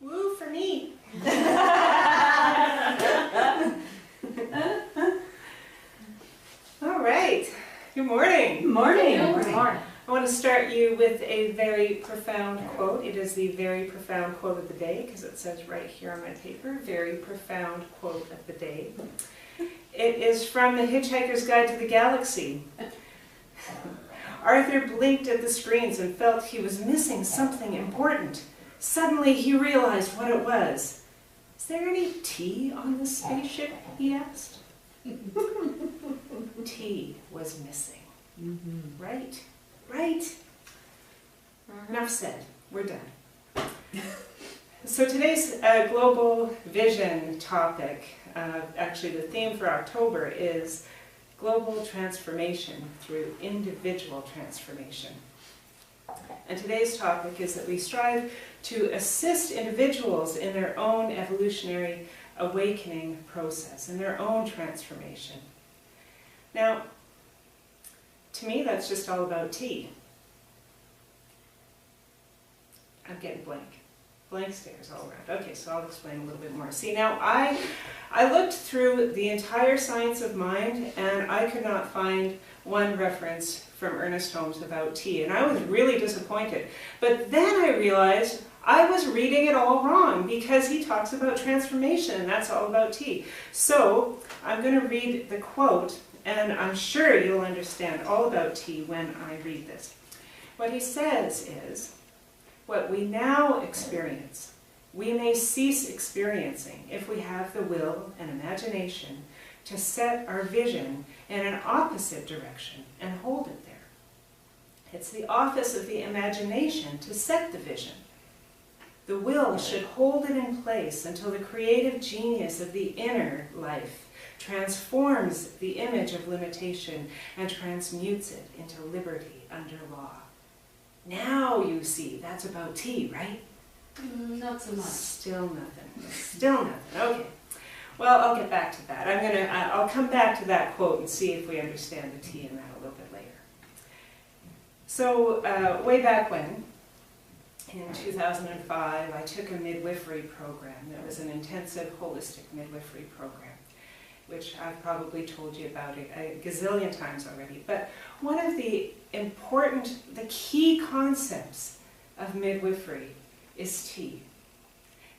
Woo for me. All right. Good morning. Good morning. Good morning. I want to start you with a very profound quote. It is the very profound quote of the day because it says right here on my paper, very profound quote of the day. It is from The Hitchhiker's Guide to the Galaxy. Arthur blinked at the screens and felt he was missing something important. Suddenly he realized what it was. Is there any tea on the spaceship? He asked. Tea was missing. Right? Right? Enough said. We're done. So today's global vision topic, actually the theme for October is global transformation through individual transformation. And today's topic is that we strive to assist individuals in their own evolutionary awakening process, in their own transformation. Now, to me, that's just all about tea. I'm getting blank. Blank stares all around. Okay, so I'll explain a little bit more. See, now I looked through the entire science of mind, and I could not find one reference from Ernest Holmes about tea, and I was really disappointed. But then I realized I was reading it all wrong, because he talks about transformation, and that's all about tea. So I'm going to read the quote, and I'm sure you'll understand all about tea when I read this. What he says is, what we now experience, we may cease experiencing if we have the will and imagination to set our vision in an opposite direction and hold it there. It's the office of the imagination to set the vision. The will should hold it in place until the creative genius of the inner life transforms the image of limitation and transmutes it into liberty under law. Now you see, that's about tea, right? Not so much. Still nothing. Still nothing. Okay. Well, I'll get back to that. I'll come back to that quote and see if we understand the tea in that a little bit later. So, way back when, in 2005, I took a midwifery program. It was an intensive holistic midwifery program, which I've probably told you about a gazillion times already. But one of the key concepts of midwifery is tea.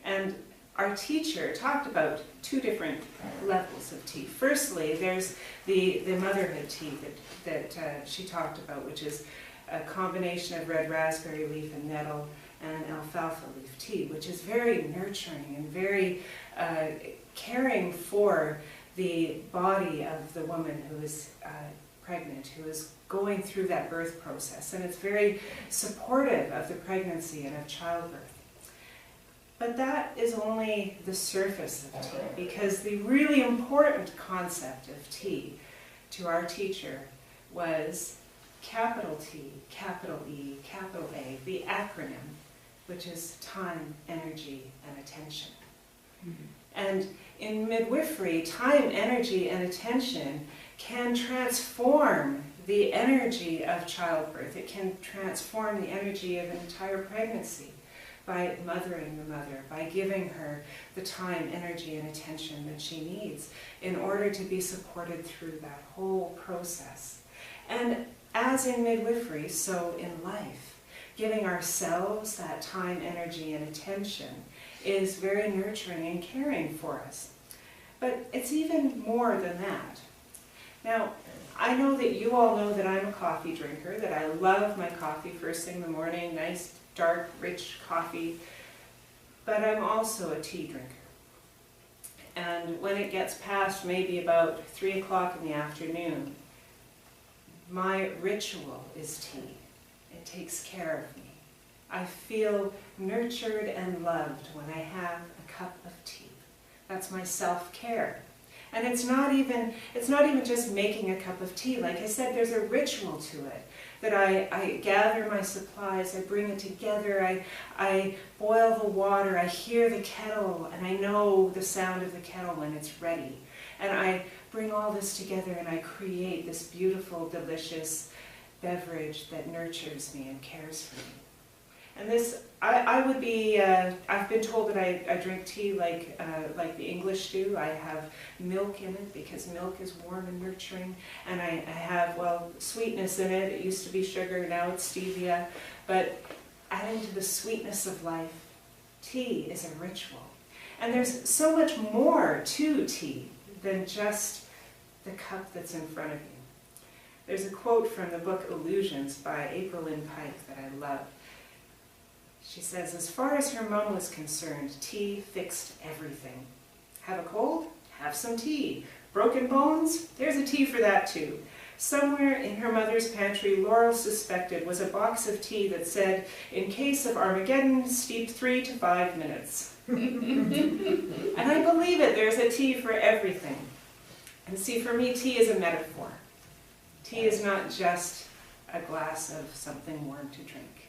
And our teacher talked about two different levels of tea. Firstly, there's the motherhood tea that she talked about, which is a combination of red raspberry leaf and nettle and alfalfa leaf tea, which is very nurturing and very caring for the body of the woman who is pregnant, who is going through that birth process. And it's very supportive of the pregnancy and of childbirth. But that is only the surface of tea, because the really important concept of tea to our teacher was capital T, capital E, capital A, the acronym, which is time, energy, and attention. And in midwifery, time, energy, and attention can transform the energy of childbirth. It can transform the energy of an entire pregnancy by mothering the mother, by giving her the time, energy, and attention that she needs in order to be supported through that whole process. And as in midwifery, so in life, giving ourselves that time, energy, and attention is very nurturing and caring for us. But it's even more than that. Now, I know that you all know that I'm a coffee drinker, that I love my coffee first thing in the morning, nice, dark, rich coffee, but I'm also a tea drinker. And when it gets past maybe about 3 o'clock in the afternoon, my ritual is tea. It takes care of me. I feel nurtured and loved when I have a cup of tea. That's my self-care. And it's not even just making a cup of tea. Like I said, there's a ritual to it. That I gather my supplies, I bring it together, I boil the water, I hear the kettle, and I know the sound of the kettle when it's ready. And I bring all this together and I create this beautiful, delicious beverage that nurtures me and cares for me. And this, I would be, I've been told that I drink tea like the English do. I have milk in it because milk is warm and nurturing. And I have, well, sweetness in it. It used to be sugar, now it's stevia. But adding to the sweetness of life, tea is a ritual. And there's so much more to tea than just the cup that's in front of you. There's a quote from the book Illusions by April Lynn Pike that I love. She says, as far as her mom was concerned, tea fixed everything. Have a cold? Have some tea. Broken bones? There's a tea for that too. Somewhere in her mother's pantry, Laurel suspected, was a box of tea that said, in case of Armageddon, steep 3 to 5 minutes. And I believe it, there's a tea for everything. And see, for me, tea is a metaphor. Tea is not just a glass of something warm to drink.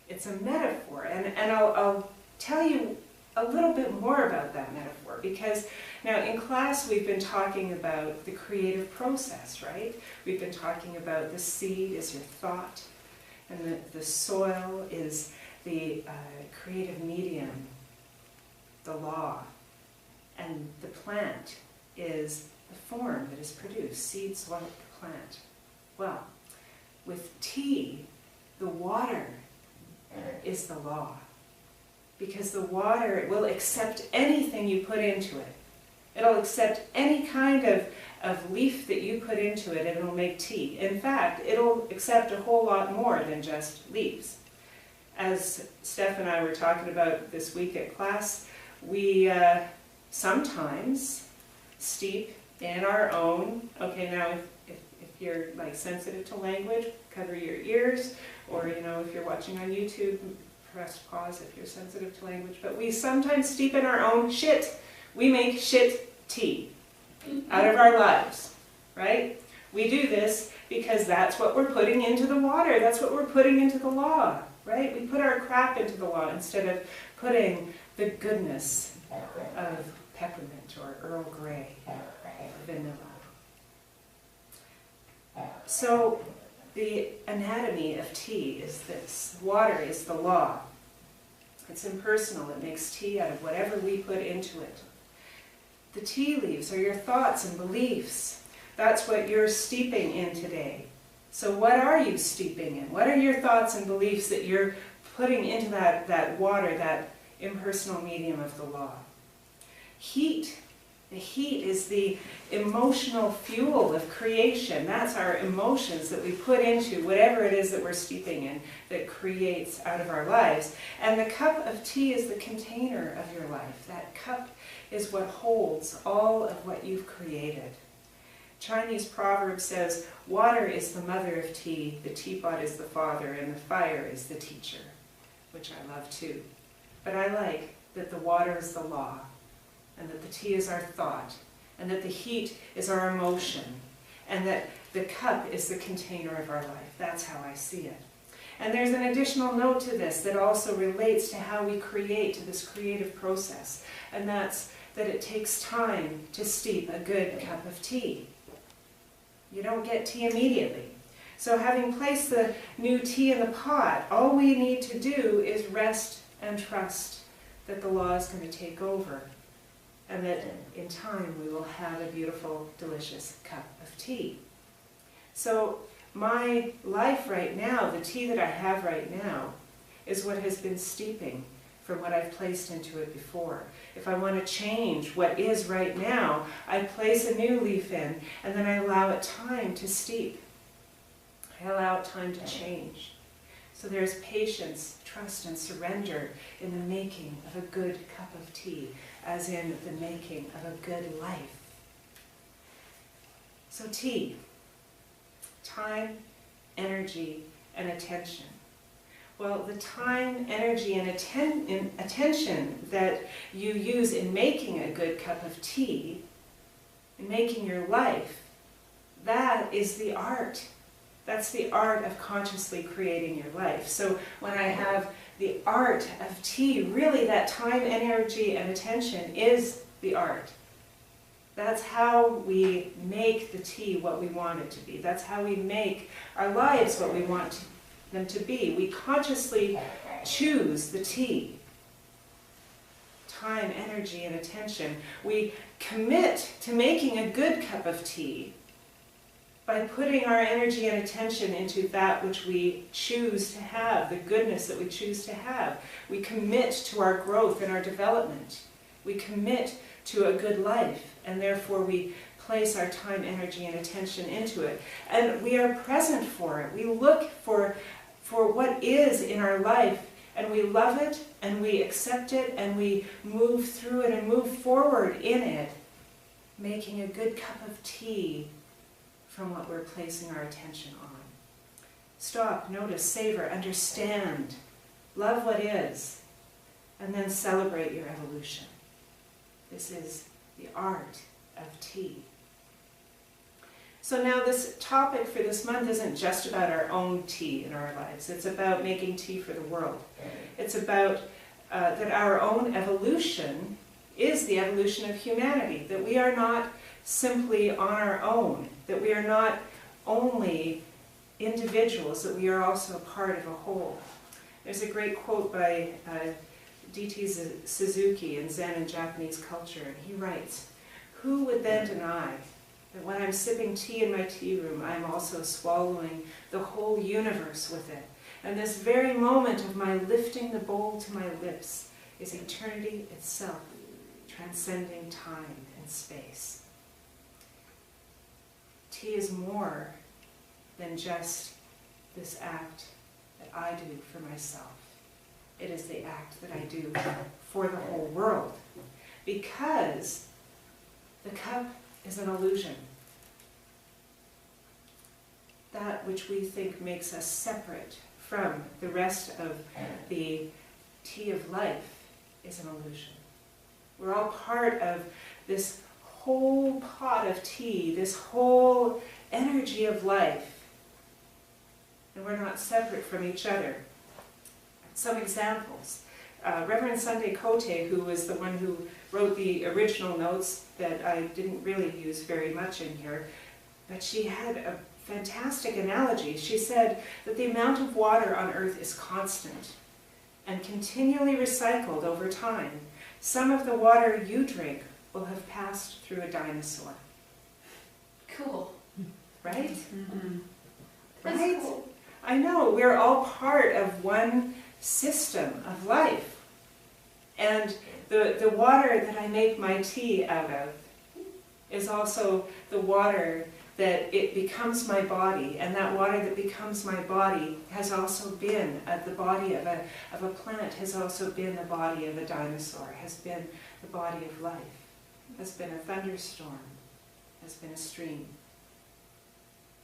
It's a metaphor, and I'll tell you a little bit more about that metaphor, because now in class we've been talking about the creative process, right? We've been talking about the seed is your thought, and the soil is the creative medium, the law, and the plant is the form that is produced, seed, soil, plant. Well, with tea, the water is the law. Because the water will accept anything you put into it. It'll accept any kind of leaf that you put into it, and it'll make tea. In fact, it'll accept a whole lot more than just leaves. As Steph and I were talking about this week at class, we sometimes steep in our own, okay, now if you're like sensitive to language, cover your ears, or if you're watching on YouTube, press pause if you're sensitive to language, but we sometimes steep in our own shit. We make shit tea out of our lives, right? We do this because that's what we're putting into the water, that's what we're putting into the law, right? We put our crap into the law instead of putting the goodness of peppermint or Earl Grey or vanilla. So the anatomy of tea is this. Water is the law. It's impersonal. It makes tea out of whatever we put into it. The tea leaves are your thoughts and beliefs. That's what you're steeping in today. So what are you steeping in? What are your thoughts and beliefs that you're putting into that water, that impersonal medium of the law? Heat. The heat is the emotional fuel of creation. That's our emotions that we put into whatever it is that we're steeping in that creates out of our lives. And the cup of tea is the container of your life. That cup is what holds all of what you've created. Chinese proverb says, water is the mother of tea, the teapot is the father, and the fire is the teacher, which I love too. But I like that the water is the law, and that the tea is our thought, and that the heat is our emotion, and that the cup is the container of our life. That's how I see it. And there's an additional note to this that also relates to how we create, to this creative process, and that's that it takes time to steep a good cup of tea. You don't get tea immediately. So having placed the new tea in the pot, all we need to do is rest and trust that the law is going to take over, and that in time we will have a beautiful, delicious cup of tea. So my life right now, the tea that I have right now, is what has been steeping from what I've placed into it before. If I want to change what is right now, I place a new leaf in, and then I allow it time to steep. I allow it time to change. So there's patience, trust, and surrender in the making of a good cup of tea, as in the making of a good life. So tea, time, energy, and attention. Well, the time, energy, and attention that you use in making a good cup of tea, in making your life, that is the art. That's the art of consciously creating your life. So when I have the art of tea, really that time, energy, and attention is the art. That's how we make the tea what we want it to be. That's how we make our lives what we want them to be. We consciously choose the tea. Time, energy, and attention. We commit to making a good cup of tea by putting our energy and attention into that which we choose to have, the goodness that we choose to have. We commit to our growth and our development. We commit to a good life, and therefore we place our time, energy, and attention into it. And we are present for it. We look for what is in our life, and we love it, and we accept it, and we move through it and move forward in it, making a good cup of tea from what we're placing our attention on. Stop, notice, savor, understand, love what is, and then celebrate your evolution. This is the art of tea. So now this topic for this month isn't just about our own tea in our lives. It's about making tea for the world. It's about that our own evolution is the evolution of humanity, that we are not simply on our own, that we are not only individuals, that we are also part of a whole. There's a great quote by D.T. Suzuki in Zen and Japanese culture, and he writes, "Who would then deny that when I'm sipping tea in my tea room, I'm also swallowing the whole universe with it, and this very moment of my lifting the bowl to my lips is eternity itself, transcending time and space." Tea is more than just this act that I do for myself. It is the act that I do for the whole world, because the cup is an illusion. That which we think makes us separate from the rest of the tea of life is an illusion. We're all part of this whole pot of tea, this whole energy of life, and we're not separate from each other. Some examples. Reverend Sunday Kootenay, who was the one who wrote the original notes that I didn't really use very much in here, but she had a fantastic analogy. She said that the amount of water on earth is constant and continually recycled over time. Some of the water you drink will have passed through a dinosaur. Cool. Right? Mm-hmm. Right? That's cool. I know, we're all part of one system of life. And the water that I make my tea out of is also the water that it becomes my body, and that water that becomes my body has also been the body of a plant, has also been the body of a dinosaur, has been the body of life, has been a thunderstorm, has been a stream,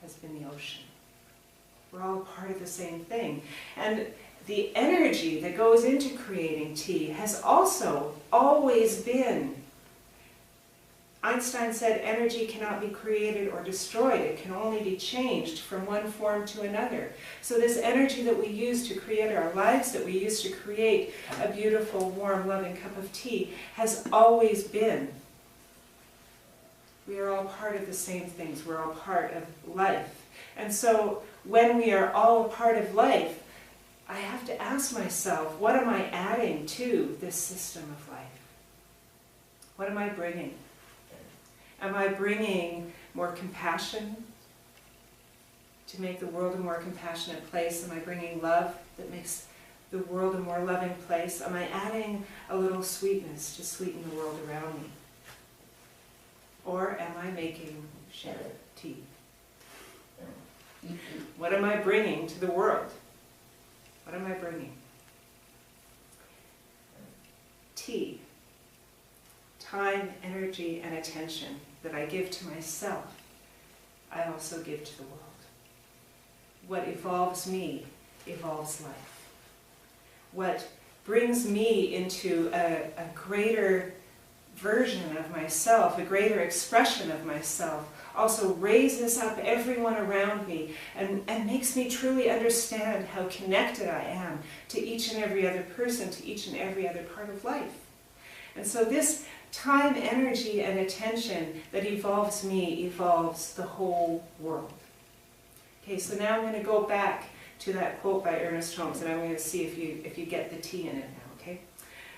has been the ocean. We're all part of the same thing. And the energy that goes into creating tea has also always been. Einstein said energy cannot be created or destroyed. It can only be changed from one form to another. So this energy that we use to create our lives, that we use to create a beautiful, warm, loving cup of tea, has always been. We are all part of the same things. We're all part of life. And so when we are all a part of life, I have to ask myself, what am I adding to this system of life? What am I bringing? Am I bringing more compassion to make the world a more compassionate place? Am I bringing love that makes the world a more loving place? Am I adding a little sweetness to sweeten the world around me? Or am I making shit tea? What am I bringing to the world? What am I bringing? Tea. Time, energy, and attention that I give to myself, I also give to the world. What evolves me, evolves life. What brings me into a greater version of myself, a greater expression of myself, also raises up everyone around me and makes me truly understand how connected I am to each and every other person, to each and every other part of life. And so this time, energy, and attention that evolves me evolves the whole world. Okay, so now I'm going to go back to that quote by Ernest Holmes, and I'm going to see if you get the T in it now, okay?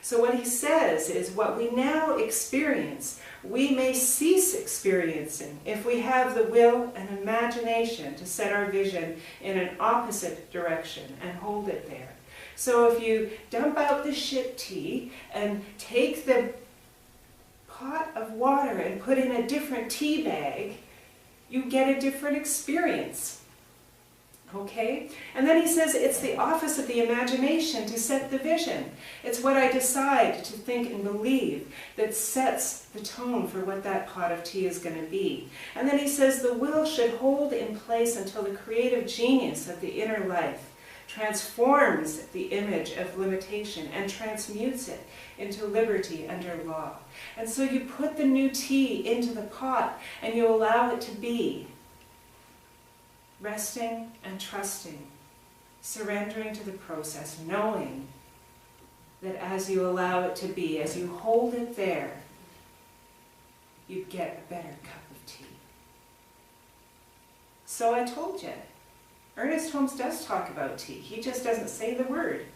So what he says is, what we now experience, we may cease experiencing if we have the will and imagination to set our vision in an opposite direction and hold it there. So if you dump out the shit tea and take the pot of water and put in a different tea bag, you get a different experience. Okay? And then he says it's the office of the imagination to set the vision. It's what I decide to think and believe that sets the tone for what that pot of tea is going to be. And then he says the will should hold in place until the creative genius of the inner life transforms the image of limitation and transmutes it into liberty under law. And so you put the new tea into the pot and you allow it to be, resting and trusting, surrendering to the process, knowing that as you allow it to be, as you hold it there, you get a better cup of tea. So I told you, Ernest Holmes does talk about tea. He just doesn't say the word.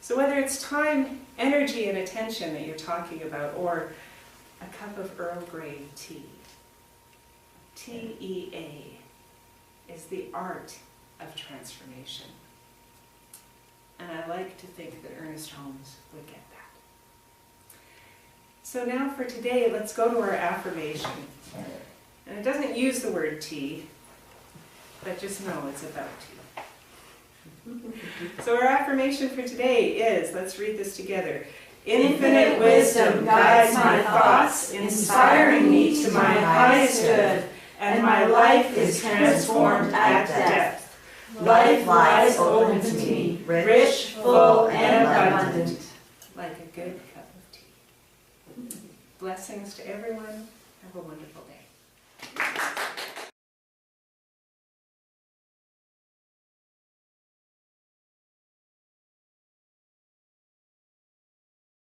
So whether it's time, energy, and attention that you're talking about, or a cup of Earl Grey tea, TEA is the art of transformation. And I like to think that Ernest Holmes would get that. So now for today, let's go to our affirmation. And it doesn't use the word tea, but just know it's about tea. So our affirmation for today is, let's read this together. Infinite wisdom guides my thoughts, inspiring me to my highest good, and my life is transformed at depth. Life lies open to me, rich, full, and abundant, like a good cup of tea. Blessings to everyone. Have a wonderful day.